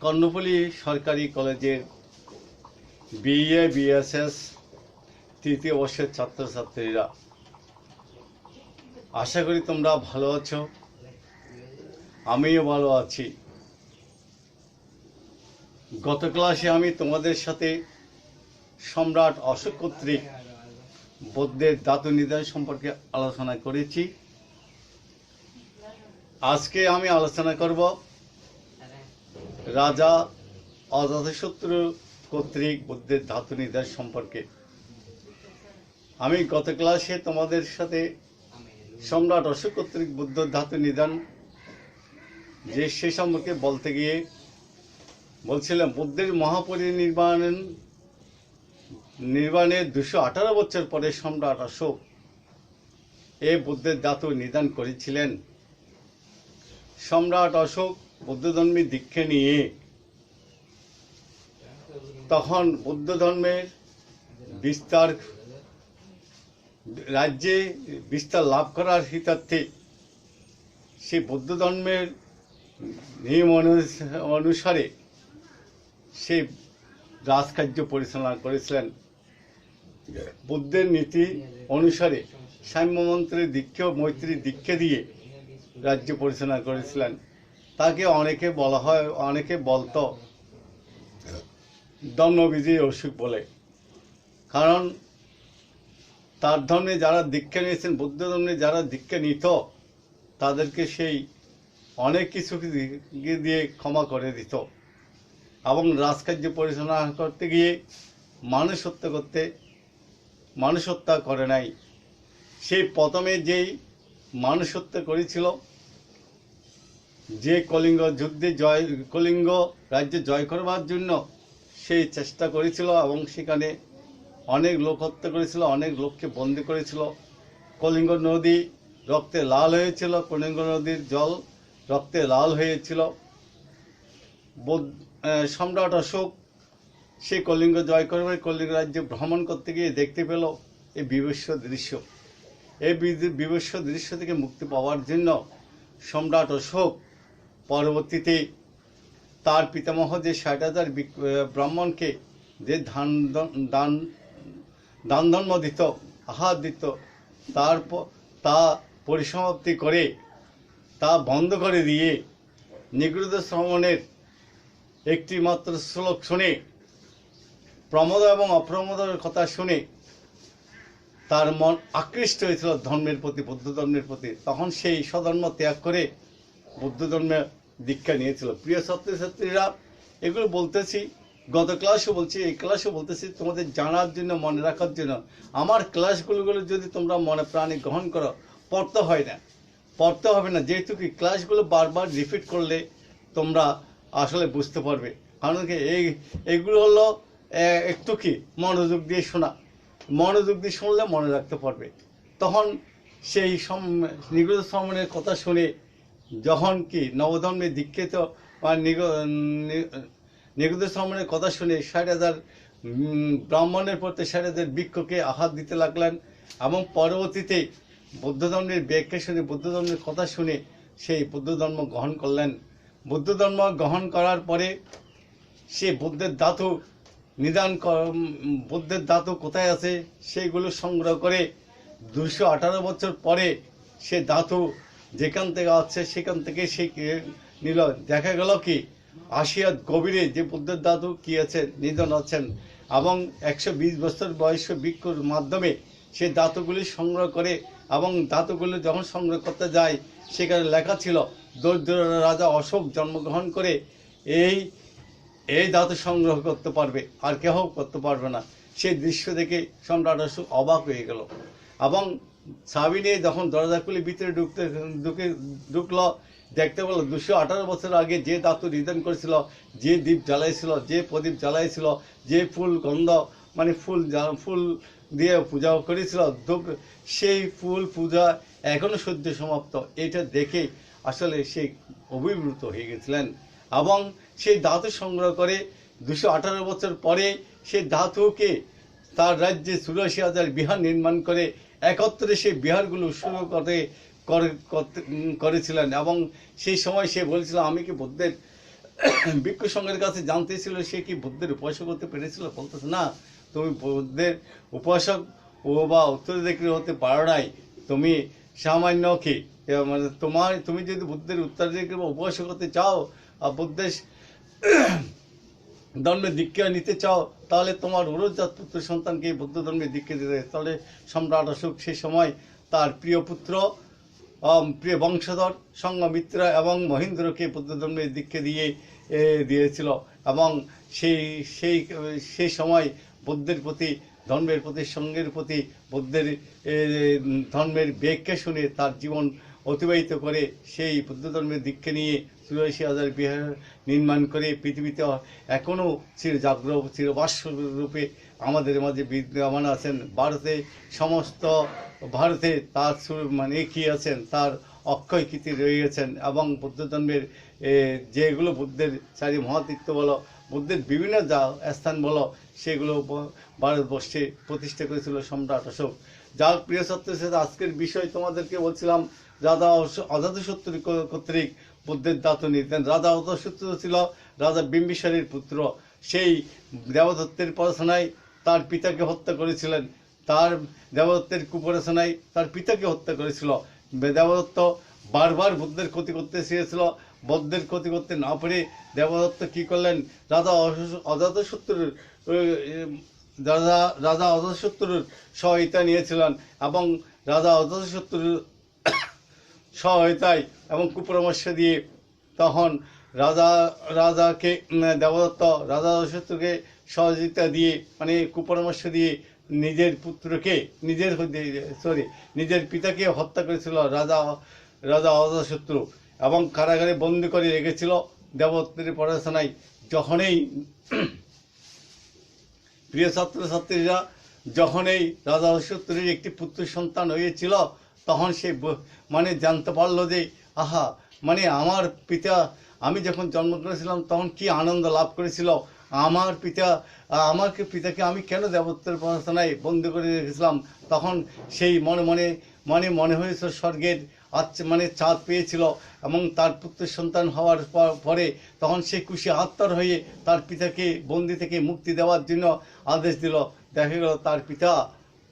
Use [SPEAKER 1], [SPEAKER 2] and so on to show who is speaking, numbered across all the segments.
[SPEAKER 1] কর্ণফুলী সরকারি কলেজের BA BSS তৃতীয় বর্ষের ছাত্রছাত্রীরা, আশা করি তোমরা ভালো আছো। আমিও ভালো আছি। গত ক্লাসে আমি তোমাদের সাথে সম্রাট অশোক কর্তৃক বৌদ্ধের ধাতু নিধন সম্পর্কে আলোচনা করেছি। আজকে আমি আলোচনা করব রাজা অজাতশত্রু কর্তৃক বৌদ্ধের ধাতু নিধন সম্পর্কে। আমি গত ক্লাসে তোমাদের সাথে সম্রাট অশোক কর্তৃক বৌদ্ধ ধাতু নিধন যে সে সম্পর্কে বলতে গিয়ে বলছিলাম, বুদ্ধের মহাপরিনির্বাণের 218 বছর পরে সম্রাট অশোক এই বুদ্ধের ধাতু নিধন করেছিলেন। সম্রাট অশোক বৌদ্ধ ধর্মের দীক্ষা নিয়ে তখন বৌদ্ধ ধর্মের বিস্তার রাজ্যে বিস্তার লাভ করার হিতার্থে সে বৌদ্ধ ধর্মের নিয়ম অনুসারে সে রাজকার্য পরিচালনা করেছিলেন। বুদ্ধের নীতি অনুসারে সাম্যমন্ত্রের দীক্ষা মৈত্রী দীক্ষা দিয়ে রাজ্য পরিচালনা করেছিলেন। তাকে অনেকে বলতো ধর্মবিজয়ী অশোক বলে, কারণ তার ধর্মে যারা দীক্ষা নিয়েছেন, বৌদ্ধ ধর্মে যারা দীক্ষা নিত তাদেরকে সেই অনেক কিছু দিয়ে ক্ষমা করে দিত এবং রাজকার্য পরিচালনা করতে গিয়ে মানুষ হত্যা করে নাই। সেই প্রথমে যেই মানুষ হত্যা করেছিল, যে কলিঙ্গ যুদ্ধে কলিঙ্গ রাজ্য জয় করবার জন্য সেই চেষ্টা করেছিল এবং সেখানে অনেক লোক হত্যা করেছিল, অনেক লোককে বন্দী করেছিল। কলিঙ্গ নদী রক্তে লাল হয়েছিল, কলিঙ্গ নদীর জল রক্তে লাল হয়েছিল। সম্রাট অশোক সেই কলিঙ্গ জয় করবে কলিঙ্গ রাজ্য ভ্রমণ করতে গিয়ে দেখতে পেল এই বিভৎস দৃশ্য। এই বিভৎস দৃশ্য থেকে মুক্তি পাওয়ার জন্য সম্রাট অশোক পরবর্তীতে তার পিতামহ যে 60,000 ব্রাহ্মণকে যে দান ধর্ম দিত, আহার দিত, তা পরিসমাপ্তি করে তা বন্ধ করে দিয়ে নিগৃহীত শ্রমণের একটি মাত্র শ্লোক শুনে, প্রমোদ এবং অপ্রমোদের কথা শুনে তার মন আকৃষ্ট হয়েছিল ধর্মের প্রতি, বৌদ্ধ ধর্মের প্রতি। তখন সেই স্বধর্ম ত্যাগ করে বৌদ্ধ ধর্মে দীক্ষা নিয়েছিল। প্রিয় ছাত্রছাত্রীরা, এগুলো বলতেছি, গত ক্লাসও বলছি, এই ক্লাসও বলতেছি তোমাদের জানার জন্য, মনে রাখার জন্য। আমার ক্লাসগুলো যদি তোমরা মনে প্রাণে গ্রহণ করো, পড়তে হবে না, যেহেতু কি ক্লাসগুলো বারবার রিপিট করলে তোমরা আসলে বুঝতে পারবে। কারণ কি এইগুলো হলো একটু কি মনোযোগ দিয়ে শোনা, মনোযোগ দিয়ে শুনলে মনে রাখতে পারবে। তখন সেই নিগৃহীত শ্রমণের কথা শুনে যখন কি নবধর্মে দীক্ষিত বা নিগৃহীত শ্রমণের কথা শুনে 60,000 ব্রাহ্মণের প্রতি 60,000 ভিক্ষুকে আহার দিতে লাগলেন এবং পরবর্তীতে বৌদ্ধ ধর্মের ব্যাখ্যা শুনে, বৌদ্ধ ধর্মের কথা শুনে সেই বৌদ্ধ ধর্ম গ্রহণ করলেন। বৌদ্ধ ধর্ম গ্রহণ করার পরে সে বুদ্ধের ধাতু কোথায় আছে সেইগুলো সংগ্রহ করে 218 বছর পরে সে ধাতু যেখান থেকে আছে সেখান থেকে সে নিল। দেখা গেল কি আশিয়াত গভীরে যে বুদ্ধের ধাতু কি আছে নিধন আছেন এবং 120 বছর বয়স্ক ভিক্ষুর মাধ্যমে সে ধাতুগুলি সংগ্রহ করে এবং ধাতুগুলি যখন সংগ্রহ করতে যায় সেখানে লেখা ছিল দরিদ্র রাজা অশোক জন্মগ্রহণ করে এই ধাতু সংগ্রহ করতে পারবে, আর কেউ করতে পারবে না। সেই দৃশ্য দেখে সম্রাট অশোক অবাক হয়ে গেল এবং চাবি নিয়ে যখন দরজা খুলে ভিতরে ঢুকলো, দেখতে পেল 218 বছর আগে যে ধাতু নিধন করেছিল, যে দ্বীপ জ্বালাইছিল, যে প্রদীপ জ্বালাইছিল, যে ফুল গন্ধ ফুল দিয়ে পূজা করেছিল, সেই ফুল পূজা এখনো সদ্য সমাপ্ত। এটা দেখে আসলে সে অভিভূত হয়ে গেছিলেন এবং সেই ধাতু সংগ্রহ করে 218 বছর পরে সেই ধাতুকে তার রাজ্যে 84,000 বিহার নির্মাণ করে একত্রে সেই বিহারগুলো শুরু করেছিলেন এবং সেই সময় সে বলেছিল, আমি কি বুদ্ধের ভিক্ষু সংঘের কাছে জানতে ছিল সে কি বুদ্ধের উপাসক হতে পেরেছিল, বলতেছে না, তুমি বুদ্ধের উপাসক ও বা উত্তরাধিকারী হতে পারো নাই, তুমি সামান্য কি মানে তুমি যদি বুদ্ধের উত্তরাধিকারী বা উপাসক হতে চাও আর বুদ্ধের ধর্মের দীক্ষা নিতে চাও, তাহলে তোমার উড়োজাত পুত্র সন্তানকে বৌদ্ধ ধর্মের দীক্ষা দিতে। তাহলে সম্রাট অশোক সে সময় তার প্রিয় পুত্র প্রিয় বংশধর সঙ্গমিত্রা এবং মহেন্দ্রকে বৌদ্ধ ধর্মের দীক্ষা দিয়েছিল। এবং সেই সময় বুদ্ধের প্রতি, ধর্মের প্রতি, সঙ্গের প্রতি, বুদ্ধের ধর্মের ব্যাখ্যা শুনে তার জীবন অতিবাহিত করে সেই বৌদ্ধ ধর্মের দীক্ষা নিয়ে 84,000 বিহার নির্মাণ করে পৃথিবীতে এখনও চিরজাগ্রত চিরবাস রূপে আমাদের মাঝে বিদ্যমান আছেন। সমস্ত ভারতে তার মানে কি আছেন, তার অক্ষয় কীর্তি রয়ে গেছেন। এবং বৌদ্ধ ধর্মের যেগুলো বুদ্ধের চারি মহাতীর্থ বলো, বুদ্ধের বিভিন্ন স্থান বলো, সেগুলো ভারতবর্ষে প্রতিষ্ঠা করেছিল সম্রাট অশোক। যার প্রিয় ছাত্রের সাথে আজকের বিষয় তোমাদেরকে বলছিলাম, রাজা অজাতশত্রু কর্তৃক বুদ্ধের দাতু নিতেন। রাজা অজাতশত্রু ছিল রাজা বিম্বিসারের পুত্র। সেই দেবদত্তের পড়াশোনায় তার পিতাকে হত্যা করেছিলেন, তার দেবদত্তের কুপড়াশোনায় তার পিতাকে হত্যা করেছিল। দেবদত্ত বারবার বুদ্ধের ক্ষতি করতে চেয়েছিল, বুদ্ধের ক্ষতি করতে না পেরে দেবদত্ত কি করলেন, রাজা অজাতশত্রুর রাজা অজাতশত্রুর সহায়তা নিয়েছিলেন এবং রাজা অজাতশত্রুর সহায়তায় এবং কুপরামর্শ দিয়ে তখন রাজাকে দেবদত্ত রাজা অজাতশত্রুকে সহযোগিতা দিয়ে মানে কুপরামর্শ দিয়ে নিজের পিতাকে হত্যা করেছিল রাজা অজাতশত্রু এবং কারাগারে বন্দি করে রেখেছিল দেবদত্তের পড়াশোনায়। যখনই প্রিয় ছাত্রছাত্রীরা, যখনই রাজা অজাতশত্রুর একটি পুত্র সন্তান হয়েছিল, তখন সে মানে জানতে পারলো যে আহা, মানে আমার পিতা, আমি যখন জন্ম করেছিলাম তখন কি আনন্দ লাভ করেছিল, পিতাকে আমি কেন দেবদত্তের পড়াশোনায় বন্দি করে রেখেছিলাম। তখন সেই মনে হয়েছিল স্বর্গের মানে চাঁদ পেয়েছিল এবং তার পুত্র সন্তান হওয়ার পরে তখন সে খুশি আত্মার হয়ে তার পিতাকে বন্দি থেকে মুক্তি দেওয়ার জন্য আদেশ দিল। দেখা গেল তার পিতা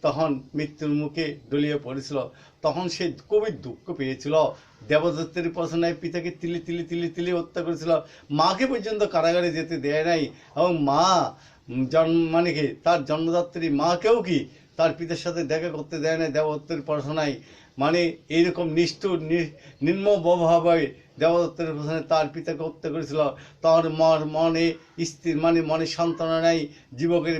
[SPEAKER 1] তখন মৃত্যুর মুখে ডলিয়ে পড়েছিল। তখন সে খুবই দুঃখ পেয়েছিল। দেবদত্তের পড়াশোনায় পিতাকে তিলি হত্যা করেছিল, মাকে পর্যন্ত কারাগারে যেতে দেয় নাই এবং মা মানে কি তার জন্মদাত্রী মাকেও কি তার পিতার সাথে দেখা করতে দেয় নাই দেবদত্তের পড়াশোনায়। মানে এইরকম নিষ্ঠুর নির্মমভাবে দেবদত্তের পড়াশোনায় তার পিতাকে হত্যা করেছিল। তার মনে স্থির মনে সান্ত্বনা নাই, যুবকের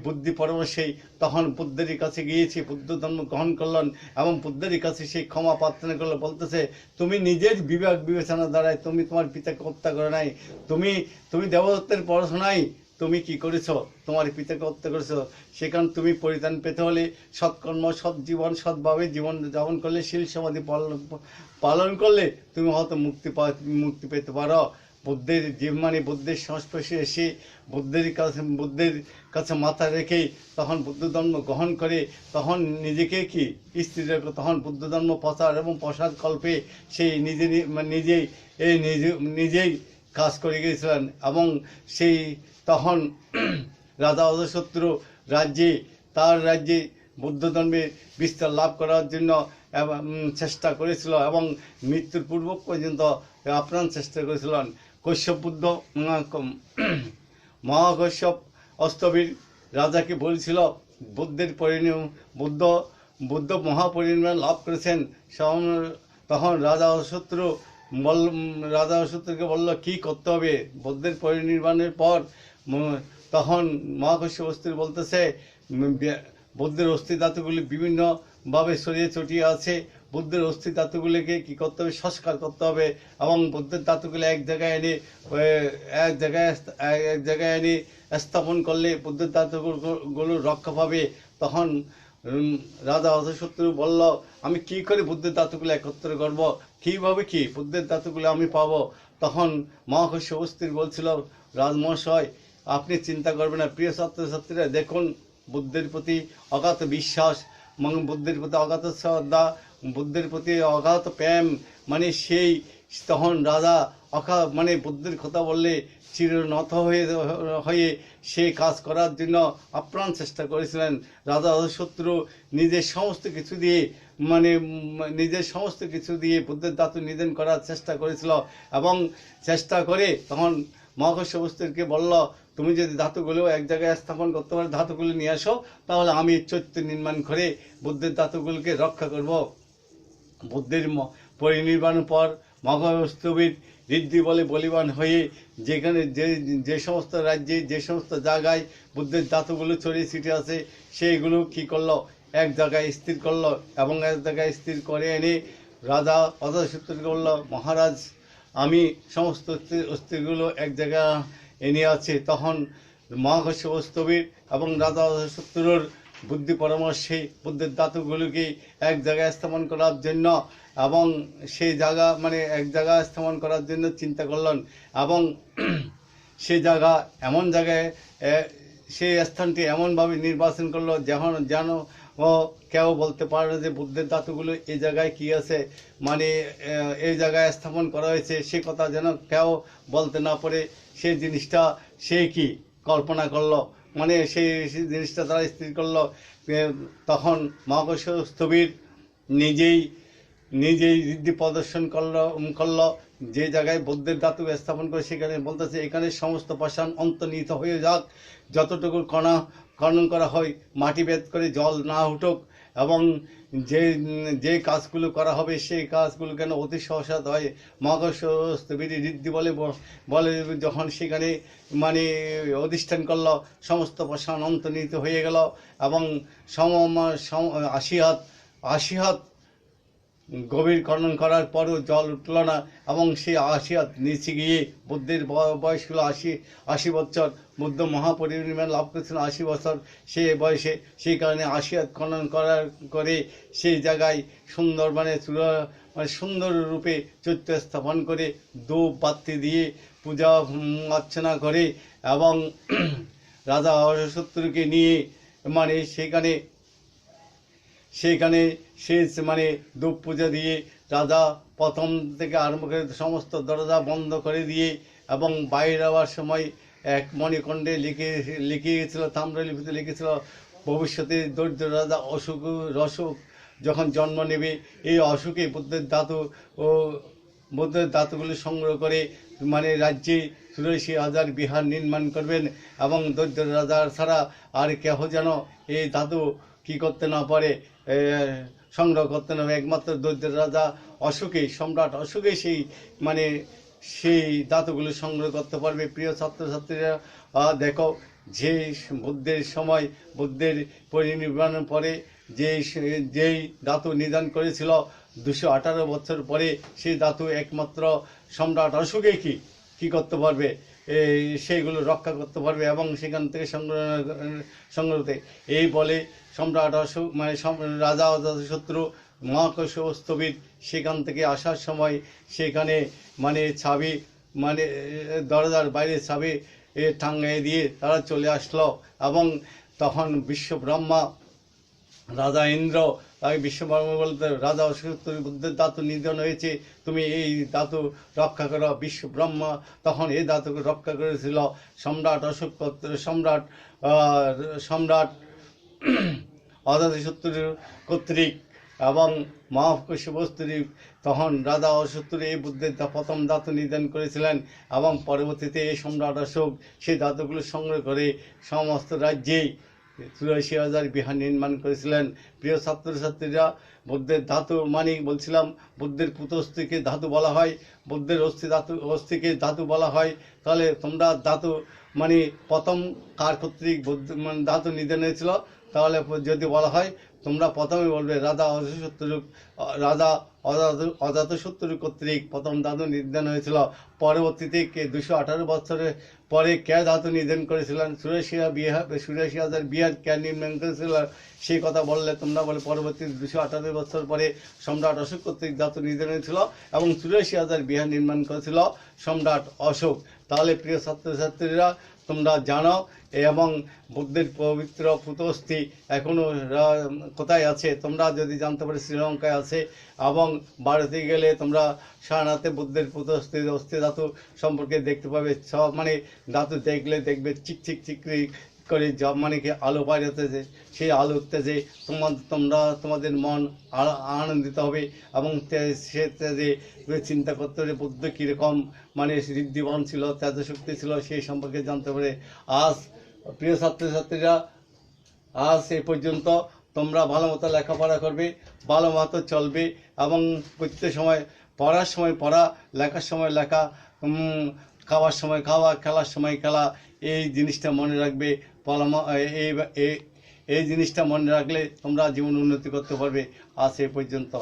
[SPEAKER 1] বুদ্ধি পরামর্শেই তখন বুদ্ধের কাছে গিয়েছে, বুদ্ধ ধর্ম গ্রহণ করলেন এবং বুদ্ধের কাছে সেই ক্ষমা প্রার্থনা করলো। বলতেছে, তুমি নিজের বিবেক বিবেচনা দ্বারাই তুমি তোমার পিতাকে হত্যা করে নাই, তুমি দেবদত্তের পড়াশোনায় তুমি কি করেছ, তোমার পিতাকে হত্যা করেছো। সেখানে তুমি পরিত্রাণ পেতে হলে সৎকর্ম, সৎ জীবন, সৎভাবে জীবন যাপন করলে, শীল সমাধি পালন করলে তুমি হয়তো মুক্তি পেতে পারো। বুদ্ধের সংস্পর্শে এসে বুদ্ধের কাছে মাথা রেখে তখন বুদ্ধ ধর্ম গ্রহণ করে তখন নিজেকে কি স্থির রাখলো। তখন বুদ্ধ ধর্ম প্রচার এবং প্রসার কল্পে সেই নিজেই কাজ করে গিয়েছিলেন এবং সেই তখন রাজা অজাতশত্রু তার রাজ্যে বৌদ্ধ ধর্মের বিস্তার লাভ করার জন্য চেষ্টা করেছিল এবং মৃত্যুর পূর্ব পর্যন্ত আপ্রাণ চেষ্টা করেছিলেন। কশ্যপ বুদ্ধ মহাকশ্যপ অস্তবীর রাজাকে বলছিল বুদ্ধ মহাপরিনির্বাণ লাভ করেছেন। তখন রাজা অজাতশত্রুকে বলল কি করতে হবে বুদ্ধের পরিনির্বাণের পর। তখন মহাকশ্যপ অস্ত্রী বলতেছে, বুদ্ধের অস্থি ধাতুগুলি বিভিন্নভাবে ছড়িয়ে ছড়িয়ে আছে, বুদ্ধের অস্থি ধাতুগুলিকে কি করতে হবে, সংস্কার করতে হবে এবং বুদ্ধের ধাতুগুলি এক জায়গায় এনে স্থাপন করলে বুদ্ধের ধাতুগুলো রক্ষা পাবে। তখন রাজা অজাতশত্রু বলল, আমি কি করে বুদ্ধের ধাতুগুলো একত্র করব, কীভাবে কি বুদ্ধের ধাতুগুলো আমি পাবো। তখন মহাকশ্যপ অস্ত্রী বলছিল, রাজমহাশয় আপনি চিন্তা করবেন না, প্রিয় ছাত্রছাত্রীরা দেখুন, বুদ্ধের প্রতি অগাধ বিশ্বাস, বুদ্ধের প্রতি অগাধ শ্রদ্ধা, বুদ্ধের প্রতি অগাধ প্রেম, মানে তখন রাজা মানে বুদ্ধের কথা বললে চিরনত হয়ে সে কাজ করার জন্য আপ্রাণ চেষ্টা করেছিলেন। রাজা অজাতশত্রু নিজের সমস্ত কিছু দিয়ে বুদ্ধের ধাতু নিধন করার চেষ্টা করেছিল, এবং চেষ্টা করে তখন মহাকর্ষ বস্তুকে বলল, তুমি যদি ধাতুগুলো এক জায়গায় স্থাপন করতে পারো, ধাতুগুলো নিয়ে আসো, তাহলে আমি চৈত্য নির্মাণ করে বুদ্ধের ধাতুগুলোকে রক্ষা করব। বুদ্ধের পরিনির্বাণের পর মহাকর্ষবিদ ঋদ্ধি বলে বলিবান হয়ে যেখানে যে সমস্ত রাজ্যে যে সমস্ত জায়গায় বুদ্ধের ধাতুগুলো ছড়িয়ে ছিটিয়ে আছে সেইগুলো কি করলো, এক জায়গায় স্থির করলো, এবং এক জায়গায় স্থির করে এনে রাজা অজাতশত্রুকে বলল, মহারাজ আমি সমস্ত অস্থিগুলো এক জায়গায় এনে আছে। তখন মহাকর্ষ বস্তুবিদ এবং রাজা অজাতশত্রুর বুদ্ধি পরামর্শে বুদ্ধের ধাতুগুলোকে এক জায়গায় স্থাপন করার জন্য এবং সেই জায়গা এক জায়গায় স্থাপন করার জন্য চিন্তা করলেন, এবং সেই জায়গা এমন জায়গায় সেই স্থানটি এমনভাবে নির্বাচন করলো যেন কেউ বলতে পারে যে বুদ্ধের ধাতুগুলো এই জায়গায় কি আছে, এই জায়গায় স্থাপন করা হয়েছে, সে কথা যেন কেউ বলতে না পারে। সেই জিনিসটা সে কি কল্পনা করলো, সেই জিনিসটা তারা স্থির করলো। তখন মহাকর্ষস্থবির নিজেই ঋদ্ধি প্রদর্শন করলো যে জায়গায় বুদ্ধের ধাতু স্থাপন করে সেখানে বলতেছে, এখানে সমস্ত পাষাণ অন্তর্নিহিত হয়ে যাক, যতটুকু খনন করা হয় মাটি ভেদ করে জল না উঠুক, এবং যে কাজগুলো করা হবে সেই কাজগুলো কেন অতি সহসাত হয়। মহাকর্ষস্থবির ঋদ্ধি বলে যখন সেখানে অধিষ্ঠান করলো, সমস্ত পাষাণ অন্তর্নিহিত হয়ে গেল, এবং 80 হাত গভীর খনন করার পরও জল উঠল না, এবং সেই 80 হাত নিচে গিয়ে বুদ্ধের বয়স হলো 80 বছর। বুদ্ধ মহাপরিনির্বাণ লাভ করেছিলেন 80 বছর সে বয়সে। সেই কারণে 80 হাত খনন করে সেই জায়গায় সুন্দর সুন্দর রূপে চৈত্য স্থাপন করে ধূপ বাতি দিয়ে পূজা অর্চনা করে, এবং রাজা অজাতশত্রুকে নিয়ে সেখানে শেষ ধূপ পূজা দিয়ে রাজা প্রথম থেকে আরম্ভ করে সমস্ত দরজা বন্ধ করে দিয়ে, এবং বাইরে যাওয়ার সময় এক মণিকণ্ডে লিখে গেছিল, তাম্রলিপিতে লিখেছিল, ভবিষ্যতে দরিদ্র রাজা রসুক যখন জন্ম নেবে, এই অসুখে বুদ্ধের ধাতুগুলি সংগ্রহ করে রাজ্যে 84,000 বিহার নির্মাণ করবেন, এবং দরিদ্র রাজার ছাড়া আর কেহ যেন এই ধাতু কি করতে না পারে, সংগ্রহ করতে না পারে। একমাত্র দরিদ্র রাজা সম্রাট অশোকে সেই ধাতুগুলো সংগ্রহ করতে পারবে। প্রিয় ছাত্রছাত্রীরা, দেখো যে বুদ্ধের পরিনির্বাণের পরে যেই ধাতু নিধন করেছিল 218 বছর পরে, সেই ধাতু একমাত্র সম্রাট অশোকে কি করতে পারবে, সেইগুলো রক্ষা করতে পারবে, এবং সেখান থেকে সংগ্রহ এই বলে সম্রাট অশোক রাজা অজাতশত্রু মহাকর্ষস্থবির সেখান থেকে আসার সময় সেখানে ছাবি দরজার বাইরে ছাবি টাঙ্গাই দিয়ে তারা চলে আসলো, এবং তখন বিশ্বব্রহ্মা রাজা ইন্দ্র তাকে বিশ্বব্রহ্মা বলতে, রাজা অজাতশত্রু বুদ্ধের ধাতু নিধন হয়েছে, তুমি এই ধাতু রক্ষা করো। বিশ্বব্রহ্মা তখন এই ধাতুকে রক্ষা করেছিল সম্রাট অশোক সম্রাট অজাতশত্রুর কর্তৃক, এবং মহাকর্ষ বস্তুর তখন রাজা অজাতশত্রু এই বুদ্ধের প্রথম ধাতু নিধন করেছিলেন, এবং পরবর্তীতে এই সম্রাট অশোক সেই ধাতুগুলো সংগ্রহ করে সমস্ত রাজ্যেই 84,000 বিহার নির্মাণ করেছিলেন। প্রিয় ছাত্রছাত্রীরা, বুদ্ধের ধাতু বলছিলাম, বুদ্ধের পুতস্থিকে ধাতু বলা হয়, বুদ্ধের অস্থিকে ধাতু বলা হয়। তাহলে তোমরা ধাতু প্রথম কার কর্তৃক ধাতু নিধন হয়েছিল, তাহলে যদি বলা হয় তোমরা প্রথমে বলবে রাজা অজাতশত্রু কর্তৃক প্রথম ধাতু নিধন হয়েছিল। পরবর্তীতে 218 পরে কে ধাতু নিধন করেছিলেন, 84,000 বিহার কে নির্মাণ করেছিল সেই কথা বললে তোমরা বলে পরবর্তী 258 বছর পরে সম্রাট অশোক কর্তৃক ধাতু নিধন হয়েছিল এবং 84,000 বিহার নির্মাণ করেছিল সম্রাট অশোক। তাহলে প্রিয় ছাত্রছাত্রীরা তোমরা জানো এবং বুদ্ধের পবিত্র পুতস্থি এখনও কোথায় আছে তোমরা যদি জানতে পারো, শ্রীলঙ্কায় আছে। এবং ভারতে গেলে তোমরা সারনাথে বুদ্ধের পুতস্থি অস্থি ধাতু সম্পর্কে দেখতে পাবে। সব মানে ধাতু দেখলে দেখবে চিকচিক চিকরি করে মানে কি আলো বাইর হতেছে, সেই আলো উঠতেছে তোমাদের মন আনন্দিত হবে এবং সে তেজে চিন্তা করতে হবে বুদ্ধ কীরকম মানে ঋদ্ধিবান ছিল, তেজশক্তি ছিল, সেই সম্পর্কে জানতে পারে। আজ প্রিয় ছাত্রছাত্রীরা আজ এই পর্যন্ত তোমরা ভালো মতো লেখাপড়া করবে, ভালো মতো চলবে এবং প্রত্যেক সময় পড়ার সময় পড়া, লেখার সময় লেখা, খাওয়ার সময় খাওয়া, খেলার সময় খেলা, এই জিনিসটা মনে রাখবে। এই জিনিসটা মনে রাখলে তোমরা জীবন উন্নতি করতে পারবে। আজ এই পর্যন্ত।